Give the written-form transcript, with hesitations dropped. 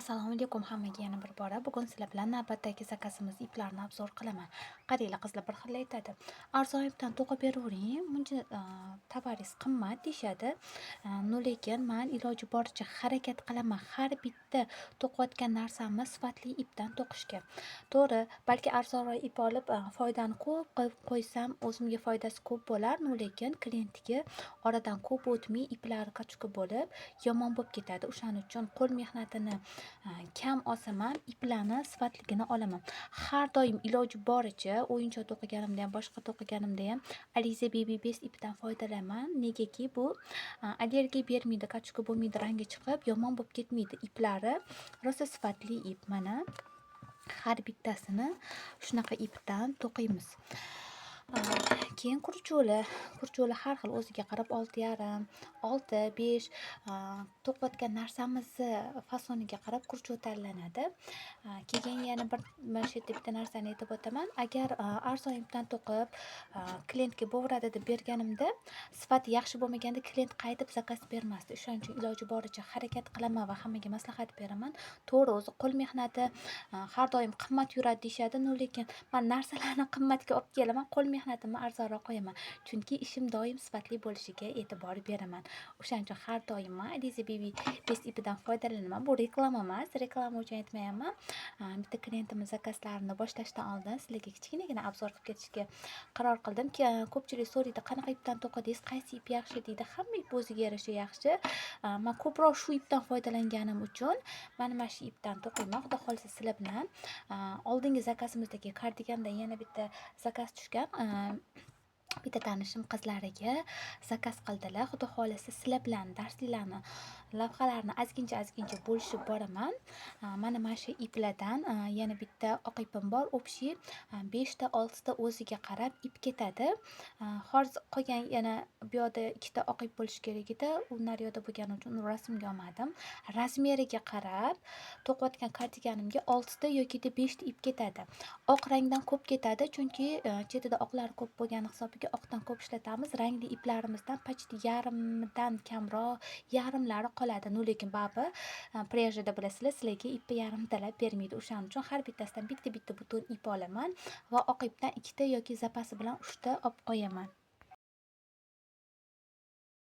Assalomu alaykum hammaga yana bir bora. Bugun sizlar bilan navbatdagi zakazimiz iplarni obzor qilaman. Qaranglar qizlar bir xil aytadi. Arzon ipdan to'qib beravering, buncha tovaringiz qimmat deyishadi. Lekin men iloji boricha harakat qilaman har bitta to'qiyotgan narsamni sifatli ipdan to'qishga. To'g'ri, balki arzonroq ip olib foydani ko'p qilib qo'ysam o'zimga foydasi ko'p bo'lar, lekin klientga oradan ko'p o'tmay iplari qochqi bo'lib yomon bo'lib ketadi. O'shaning uchun qo'l mehnatini kam olsam ham iplarni sifatligini olaman. Har doim iloji boricha o'yinchoq to'qiganimda ham, boshqa to'qiganimda ham Alize Baby Best ipdan foydalanaman. Negaki bu allergiya bermaydi, qochqi bo'lmaydi, rangi chiqib yomon bo'lib ketmaydi. Iplari rosa sifatli ip. Mana har bittasini shunaqa ipdan to'qiymiz. Keyin kurcho'li har xil o'ziga qarab 6,5, 6, 5 to'qiyotgan narsamizni fasoniga qarab kurcho'l tanlanadi. Keyin yana bir mana shu yerda bitta narsani aytib o'taman. Agar arzon ipdan to'qib klientga bo'g'radi deb berganimda sifati yaxshi bo'lmaganda klient qaytib zakaz bermasdi. O'shaning uchun iloji boricha harakat qilaman va hammaga maslahat beraman. To'g'ri, o'zi qo'l mehnati har doim qimmat yuradi deyshadi, lekin men narsalarni qimmatga olib kelaman, qo'l mehnatimni arzonroq qo'yaman. Chunki ishim doim sifatli bo'lishiga e'tibor beraman. O'shaning uchun har doim men Alize Baby Best ipidan foydalanaman. Bu reklama emas, reklama uchun aytmayapman. Bitta klientimiz zakazlarini boshlashdan oldin sizlarga kichkinagina obzor qilib ketishga qaror qildim. Ko'pchilik so'raydi, qanaqa ipdan to'qidingiz, qaysi ip yaxshi deydi. Hamma ip o'ziga yarasha yaxshi. Men ko'proq shu ipdan foydalanganim uchun mana shu ipdan to'qiyman. Xudo xolisa sizlar bilan oldingi zakazimizdagi kardigandan yana bitta zakaz tushgan. Bitta tanishim qizlariga zakaz qildilar. Xudo xolisa sizlar bilan darslarni, lavhalarni azgincha bo'lishib boraman. Mana shu iplardan yana bitta oq ipim bor. Общий 5 ta 6 ta o'ziga qarab ip ketadi. Hozir qolgan yana bu yoqda 2 ta oq ip bo'lish kerak edi. U naryoqda bo'lgani uchun rasmga olmadim. Razmeriga qarab to'qiyotgan kardiganimga 6 ta yoki 5 ta ip ketadi. Oq rangdan ko'p ketadi, chunki chetida oqlar ko'p bo'lgani hisobiga oqdan ko'p ishlatamiz. Rangli iplarimizdan почти yarmidan kamroq, yarimlari qoladi. Lekin baribir prejada bilasizlar, sizlarga ipni yarimtalab bermaydi. O'shaning uchun har bittasidan bitta butun ip olaman va oq ipdan 2 ta yoki zapasi bilan 3 ta olib qo'yaman.